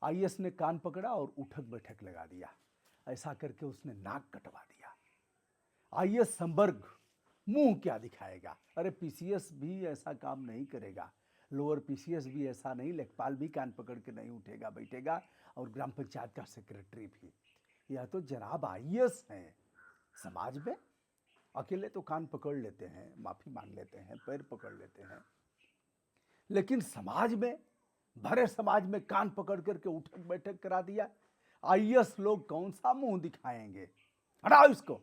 IAS ने कान पकड़ा और उठक बैठक लगा दिया। ऐसा करके उसने नाक कटवा दिया। आईएएस संवर्ग मुंह क्या दिखाएगा? अरे पीसीएस भी ऐसा काम नहीं करेगा, लोअर पीसीएस भी ऐसा नहीं, लेखपाल भी कान पकड़ के नहीं उठेगा बैठेगा, और ग्राम पंचायत का सेक्रेटरी भी। यह तो जनाब आईएएस हैं। समाज में अकेले तो कान पकड़ लेते हैं, माफी मांग लेते हैं, पैर पकड़ लेते हैं, लेकिन समाज में, भरे समाज में कान पकड़ करके उठक बैठक करा दिया। आईएएस लोग कौन सा मुंह दिखाएंगे? हटाओ इसको,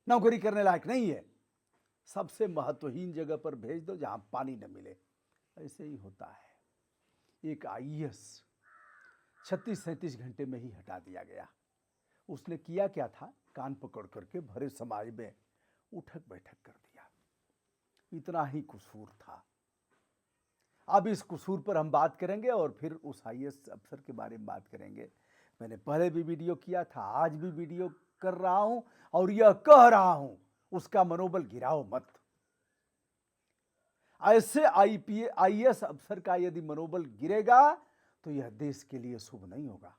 नौकरी करने लायक नहीं है, सबसे महत्वहीन जगह पर भेज दो जहां पानी न मिले। ऐसे ही होता है। एक आईएएस 36-37 घंटे में ही हटा दिया गया। उसने किया क्या था? कान पकड़ करके भरे समाज में उठक बैठक कर दिया। इतना ही कसूर था। अब इस कसूर पर हम बात करेंगे और फिर उस आईएएस अफसर के बारे में बात करेंगे। मैंने पहले भी वीडियो किया था, आज भी वीडियो कर रहा हूं और यह कह रहा हूं, उसका मनोबल गिराओ मत। ऐसे आईएएस अफसर का यदि मनोबल गिरेगा तो यह देश के लिए शुभ नहीं होगा।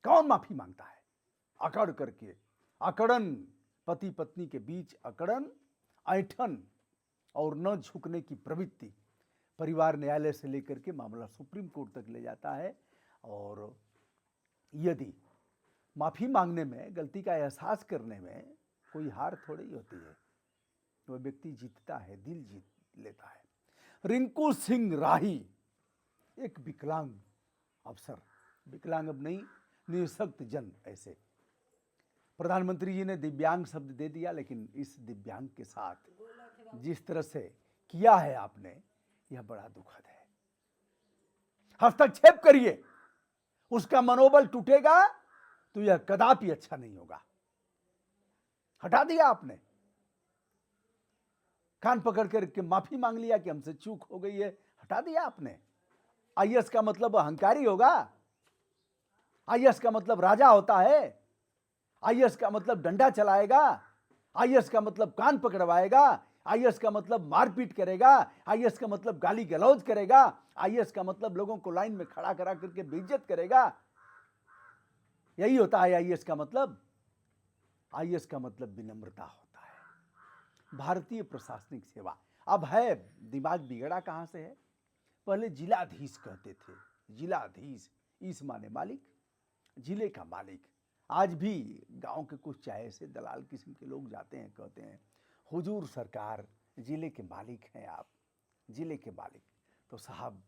कौन माफी मांगता है? अकड़ करके, अकड़न, पति पत्नी के बीच अकड़न, ऐंठन और न झुकने की प्रवृत्ति। परिवार न्यायालय से लेकर के मामला सुप्रीम कोर्ट तक ले जाता है, और यदि माफी मांगने में, गलती का एहसास करने में कोई हार थोड़ी होती है, वह व्यक्ति जीतता है, दिल जीत लेता है। रिंकू सिंह राही एक विकलांग अफसर, विकलांग अब नहीं, निःशक्त जन। ऐसे प्रधानमंत्री जी ने दिव्यांग शब्द दे दिया, लेकिन इस दिव्यांग के साथ जिस तरह से किया है आपने, यह बड़ा दुखद है। हस्तक्षेप करिए, उसका मनोबल टूटेगा तो यह कदापि अच्छा नहीं होगा। हटा दिया आपने, कान पकड़ करके माफी मांग लिया कि हमसे चूक हो गई है, हटा दिया आपने। आईएएस का मतलब अहंकारी होगा? आईएएस का मतलब राजा होता है? आईएएस का मतलब डंडा चलाएगा? आईएएस का मतलब कान पकड़वाएगा? आईएएस का मतलब मारपीट करेगा? आईएएस का मतलब गाली गलौज करेगा? आईएएस का मतलब लोगों को लाइन में खड़ा करा करके बेइज्जत करेगा? यही होता है आईएएस का मतलब? आईएएस का मतलब विनम्रता होता है। भारतीय प्रशासनिक सेवा अब है, दिमाग बिगड़ा कहां से है? पहले जिलाधीश कहते थे, जिलाधीश, इस माने मालिक, जिले का मालिक। आज भी गांव के कुछ चाहे से दलाल किस्म के लोग जाते हैं, कहते हैं हुजूर सरकार जिले के मालिक हैं आप, जिले के मालिक। तो साहब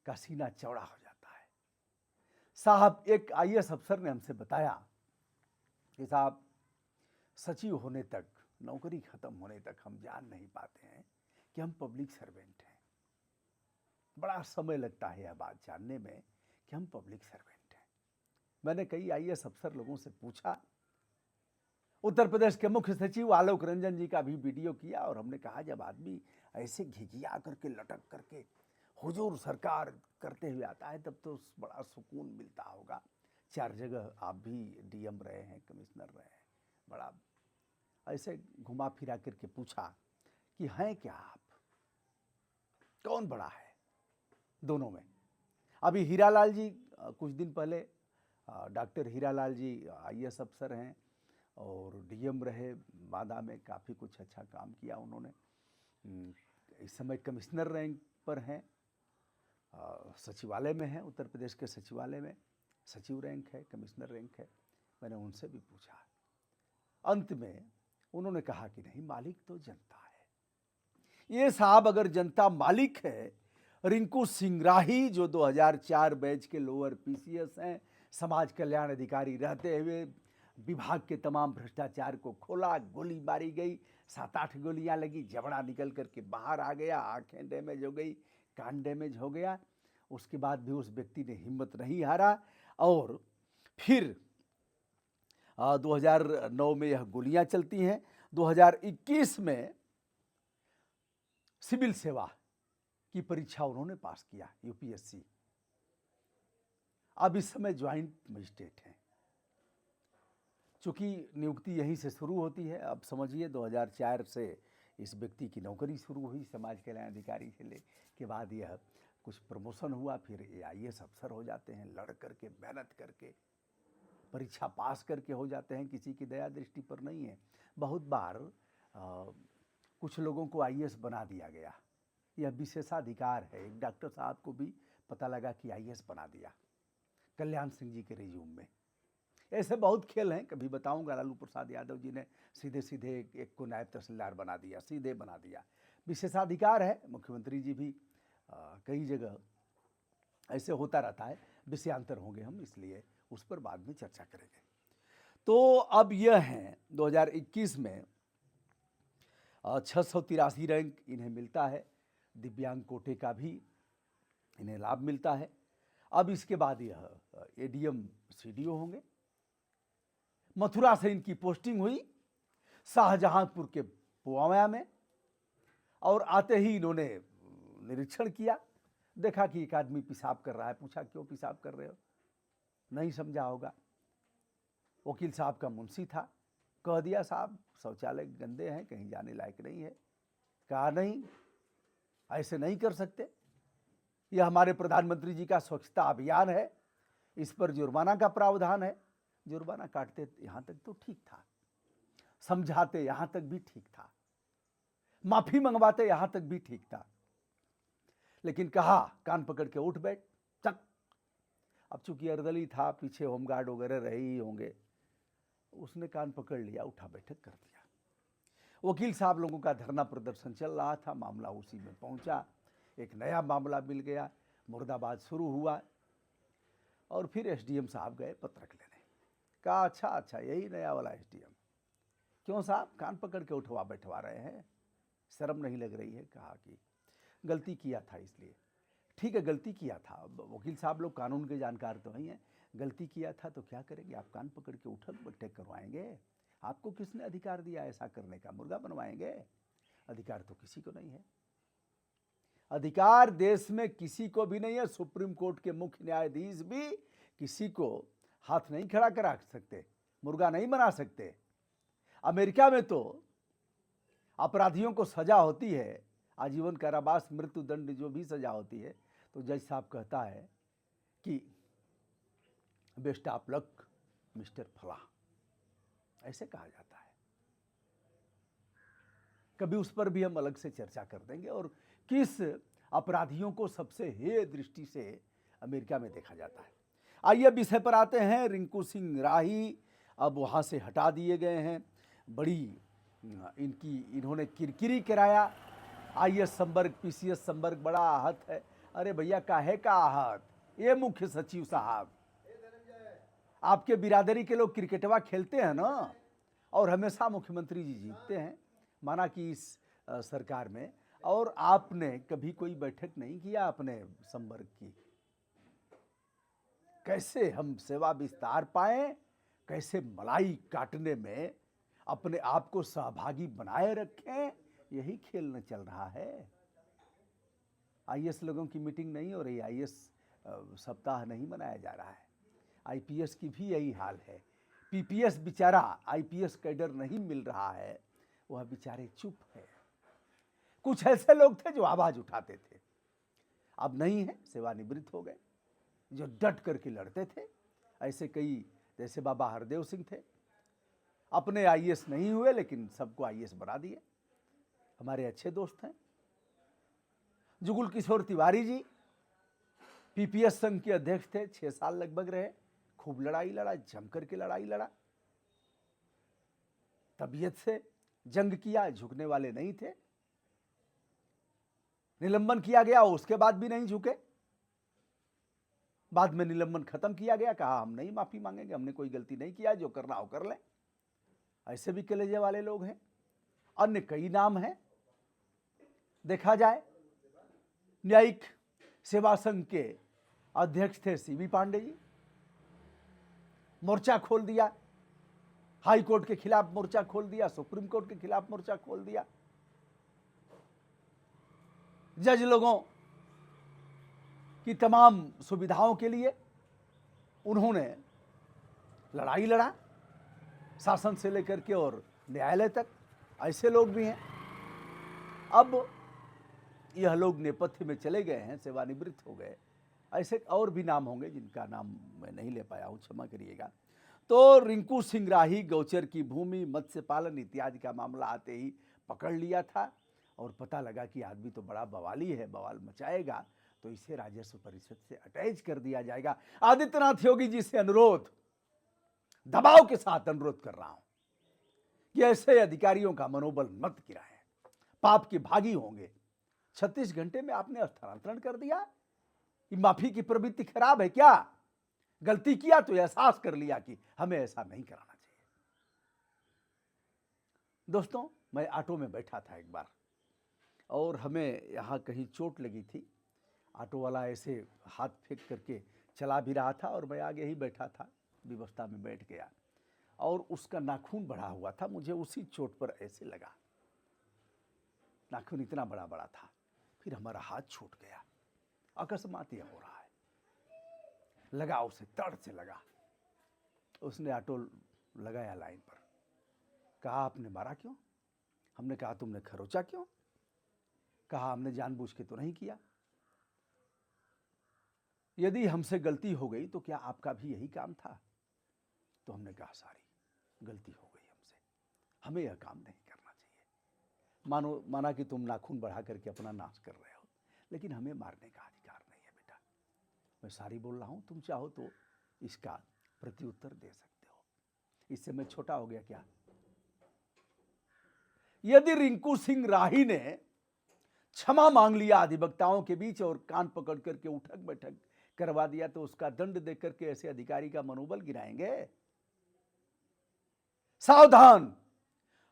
का सीना चौड़ा हो जाता है। साहब, एक आईएएस अफसर ने हमसे बताया कि साहब सचिव होने तक, नौकरी खत्म होने तक हम जान नहीं पाते हैं कि हम पब्लिक सर्वेंट हैं। बड़ा समय लगता है यह बात जानने में कि हम पब्लिक सर्वेंट हैं। मैंने कई आईएएस अफसर लोगों से पूछा, उत्तर प्रदेश के मुख्य सचिव आलोक रंजन जी का भी वीडियो किया, और हमने कहा जब आदमी ऐसे घिघिया करके, लटक करके हुजूर सरकार करते हुए आता है तब तो बड़ा सुकून मिलता होगा। 4 जगह आप भी डीएम रहे हैं, कमिश्नर रहे हैं, बड़ा ऐसे घुमा फिरा करके पूछा कि हैं क्या आप, कौन बड़ा है दोनों में? अभी हीरालाल जी, कुछ दिन पहले डॉक्टर हीरालाल जी आईएएस अफसर हैं और डीएम रहे, बांदा में काफ़ी कुछ अच्छा काम किया उन्होंने। इस समय कमिश्नर रैंक पर हैं, सचिवालय में है, उत्तर प्रदेश के सचिवालय में सचिव रैंक है, कमिश्नर रैंक है। मैंने उनसे भी पूछा, अंत में उन्होंने कहा कि नहीं, मालिक तो जनता है। ये साहब अगर जनता मालिक है, रिंकू सिंह राही जो 2004 बैच के लोअर पीसीएस हैं, समाज कल्याण अधिकारी रहते हुए विभाग के तमाम भ्रष्टाचार को खोला, गोली मारी गई, 7-8 गोलियां लगी, जबड़ा निकल करके बाहर आ गया, आंखें डैमेज हो गई, कान डैमेज हो गया। उसके बाद भी उस व्यक्ति ने हिम्मत नहीं हारा, और फिर 2009 में यह गोलियां चलती हैं। 2021 में सिविल सेवा की परीक्षा उन्होंने पास किया, यूपीएससी। अब इस समय ज्वाइंट मजिस्ट्रेट हैं। चूंकि नियुक्ति यहीं से शुरू होती है, अब समझिए 2004 से इस व्यक्ति की नौकरी शुरू हुई समाज कल्याण अधिकारी से ले के बाद यह कुछ प्रमोशन हुआ, फिर ये आईएएस अफसर हो जाते हैं, लड़ करके मेहनत करके परीक्षा पास करके हो जाते हैं, किसी की दया दृष्टि पर नहीं है। बहुत बार कुछ लोगों को आईएएस बना दिया गया, यह विशेषाधिकार है। एक डॉक्टर साहब को भी पता लगा कि आईएएस बना दिया कल्याण सिंह जी के रिज्यूम में। ऐसे बहुत खेल हैं, कभी बताऊंगा। लालू प्रसाद यादव जी ने सीधे सीधे एक को नायब तहसीलदार बना दिया, सीधे बना दिया। विशेषाधिकार है, मुख्यमंत्री जी भी कई जगह ऐसे होता रहता है। विषयांतर होंगे हम, इसलिए उस पर बाद में चर्चा करेंगे। तो अब यह है 2021 में 683 रैंक इन्हें मिलता है। दिव्यांग कोटे का भी इन्हें लाभ मिलता है। अब इसके बाद यह एडीएम सीडीओ होंगे। मथुरा से इनकी पोस्टिंग हुई शाहजहांपुर के पुवामा में, और आते ही इन्होंने निरीक्षण किया, देखा कि एक आदमी पेशाब कर रहा है। पूछा क्यों पेशाब कर रहे हो? नहीं समझा होगा। वकील साहब का मुंशी था, कह दिया साहब शौचालय गंदे हैं, कहीं जाने लायक नहीं है। कहा नहीं, ऐसे नहीं कर सकते, यह हमारे प्रधानमंत्री जी का स्वच्छता अभियान है, इस पर जुर्माना का प्रावधान है। जुर्माना काटते यहां तक तो ठीक था, समझाते यहां तक भी ठीक था, माफी मंगवाते यहां तक भी ठीक था, लेकिन कहा कान पकड़ के उठ बैठ, चल। अब चूंकि अर्दली था, पीछे होमगार्ड वगैरह रहे ही होंगे, उसने कान पकड़ लिया, उठा बैठक कर दिया। वकील साहब लोगों का धरना प्रदर्शन चल रहा था, मामला उसी में पहुंचा। एक नया मामला मिल गया, मुर्दाबाद शुरू हुआ, और फिर एसडीएम साहब गए पत्रक लेने। कहा अच्छा यही नया वाला एसडीएम, क्यों साहब कान पकड़ के उठवा बैठवा रहे हैं, शर्म नहीं लग रही है? कहा कि गलती किया था इसलिए। ठीक है, गलती किया था। वकील साहब लोग कानून के जानकार तो नहीं है। गलती किया था तो क्या करेंगे, आप कान पकड़ के उठक बैठक करवाएंगे? आपको किसने अधिकार दिया ऐसा करने का? मुर्गा बनवाएंगे? अधिकार तो किसी को नहीं है। अधिकार देश में किसी को भी नहीं है। सुप्रीम कोर्ट के मुख्य न्यायाधीश भी किसी को हाथ नहीं खड़ा करा सकते, मुर्गा नहीं बना सकते। अमेरिका में तो अपराधियों को सजा होती है आजीवन कारावास, मृत्यु दंड, जो भी सजा होती है, तो जज साहब कहता है कि बेस्ट ऑफ लक मिस्टर फला, ऐसे कहा जाता है। कभी उस पर भी हम अलग से चर्चा कर देंगे, और किस अपराधियों को सबसे हेय दृष्टि से अमेरिका में देखा जाता है। आइए विषय पर आते हैं। रिंकू सिंह राही अब वहाँ से हटा दिए गए हैं। बड़ी इन्होंने किरकिरी कराया। आईएएस संवर्ग, पीसीएस संवर्ग बड़ा आहत है। अरे भैया काहे का आहत? ये मुख्य सचिव साहब, आपके बिरादरी के लोग क्रिकेटवा खेलते हैं ना, और हमेशा मुख्यमंत्री जी जीतते हैं, माना कि इस सरकार में, और आपने कभी कोई बैठक नहीं किया अपने संवर्ग की। कैसे हम सेवा विस्तार पाएं, कैसे मलाई काटने में अपने आप को सहभागी बनाए रखें, यही खेल न चल रहा है। आईएएस लोगों की मीटिंग नहीं हो रही, आईएएस सप्ताह नहीं मनाया जा रहा है। आईपीएस की भी यही हाल है। पीपीएस बेचारा, आईपीएस कैडर नहीं मिल रहा है, वह बेचारे चुप है। कुछ ऐसे लोग थे जो आवाज उठाते थे, अब नहीं है, सेवानिवृत्त हो गए। जो डट करके लड़ते थे, ऐसे कई, जैसे बाबा हरदेव सिंह थे, अपने आईएएस नहीं हुए लेकिन सबको आईएएस बना दिए। हमारे अच्छे दोस्त हैं। जुगुल किशोर तिवारी जी पीपीएस संघ के अध्यक्ष थे, 6 साल लगभग रहे, खूब लड़ाई लड़ा, जम करके लड़ाई लड़ा, तबीयत से जंग किया, झुकने वाले नहीं थे। निलंबन किया गया, उसके बाद भी नहीं झुके। बाद में निलंबन खत्म किया गया, कहा हम नहीं माफी मांगेंगे, हमने कोई गलती नहीं किया, जो करना हो कर लें। ऐसे भी कलेजे वाले लोग हैं। अन्य कई नाम हैं। देखा जाए, न्यायिक सेवा संघ के अध्यक्ष थे सीबी पांडे जी, मोर्चा खोल दिया, हाई कोर्ट के खिलाफ मोर्चा खोल दिया, सुप्रीम कोर्ट के खिलाफ मोर्चा खोल दिया। जज लोगों की तमाम सुविधाओं के लिए उन्होंने लड़ाई लड़ा, शासन से लेकर के और न्यायालय तक। ऐसे लोग भी हैं। अब यह लोग नेपथ्य में चले गए हैं, सेवानिवृत्त हो गए। ऐसे और भी नाम होंगे जिनका नाम मैं नहीं ले पाया हूँ, क्षमा करिएगा। तो रिंकू सिंह राही गौचर की भूमि, मत्स्य पालन इत्यादि का मामला आते ही पकड़ लिया था और पता लगा कि आदमी तो बड़ा बवाली है, बवाल मचाएगा, तो इसे राजस्व परिषद से अटैच कर दिया जाएगा। आदित्यनाथ योगी जी से अनुरोध, दबाव के साथ अनुरोध कर रहा हूं कि ऐसे अधिकारियों का मनोबल मत गिराएं, पाप के भागी होंगे। 36 घंटे में आपने स्थानांतरण कर दिया। कि माफी की प्रवृत्ति खराब है क्या? गलती किया तो एहसास कर लिया कि हमें ऐसा नहीं कराना चाहिए। दोस्तों, मैं ऑटो में बैठा था एक बार और हमें यहां कहीं चोट लगी थी। ऑटो वाला ऐसे हाथ फेंक करके चला भी रहा था और मैं आगे ही बैठा था, व्यवस्था में बैठ गया और उसका नाखून बढ़ा हुआ था। मुझे उसी चोट पर ऐसे लगा, नाखून इतना बड़ा बड़ा था। फिर हमारा हाथ छूट गया। अकस्मात यह हो रहा है, लगा उसे, तड़ से लगा। उसने ऑटो लगाया लाइन पर, कहा आपने मारा क्यों? हमने कहा तुमने खरोचा क्यों? कहा हमने जानबूझ के तो नहीं किया। यदि हमसे गलती हो गई तो क्या आपका भी यही काम था? तो हमने कहा सारी गलती हो गई हमसे, हमें यह काम नहीं करना चाहिए। माना कि तुम नाखून बढ़ा करके अपना नाश कर रहे हो, लेकिन हमें मारने का अधिकार नहीं है बेटा। मैं सारी बोल रहा हूं, तुम चाहो तो इसका प्रत्युत्तर दे सकते हो। इससे मैं छोटा हो गया क्या? यदि रिंकू सिंह राही ने क्षमा मांग लिया अधिवक्ताओं के बीच और कान पकड़ करके उठक बैठक करवा दिया, तो उसका दंड देकर के ऐसे अधिकारी का मनोबल गिराएंगे? सावधान!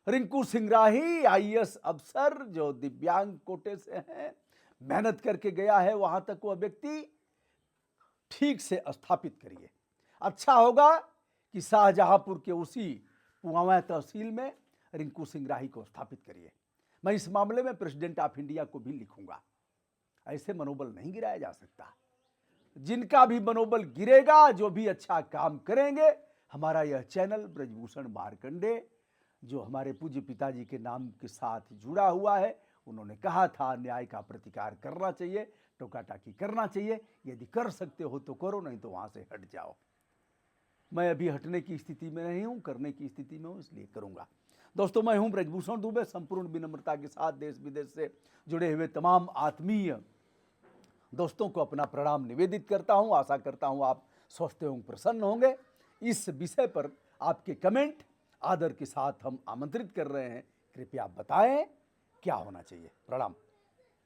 रिंकू सिंह राही आईएएस अफसर जो दिव्यांग कोटे से हैं, मेहनत करके गया है वहां तक वह व्यक्ति, ठीक से स्थापित करिए। अच्छा होगा कि शाहजहांपुर के उसी पुआवा तहसील में रिंकू सिंह राही को स्थापित करिए। मैं इस मामले में प्रेसिडेंट ऑफ इंडिया को भी लिखूंगा। ऐसे मनोबल नहीं गिराया जा सकता। जिनका भी मनोबल गिरेगा, जो भी अच्छा काम करेंगे, हमारा यह चैनल ब्रजभूषण मार्कंडे, जो हमारे पूज्य पिताजी के नाम के साथ जुड़ा हुआ है, उन्होंने कहा था न्याय का प्रतिकार करना चाहिए, टोका टाकी करना चाहिए। यदि कर सकते हो तो करो, नहीं तो वहां से हट जाओ। मैं अभी हटने की स्थिति में नहीं हूं, करने की स्थिति में हूं, इसलिए करूंगा। दोस्तों, मैं हूं ब्रजभूषण दुबे। संपूर्ण विनम्रता के साथ देश विदेश से जुड़े हुए तमाम आत्मीय दोस्तों को अपना प्रणाम निवेदित करता हूं। आशा करता हूं आप स्वस्थ एवं प्रसन्न होंगे। इस विषय पर आपके कमेंट आदर के साथ हम आमंत्रित कर रहे हैं। कृपया बताएं क्या होना चाहिए। प्रणाम।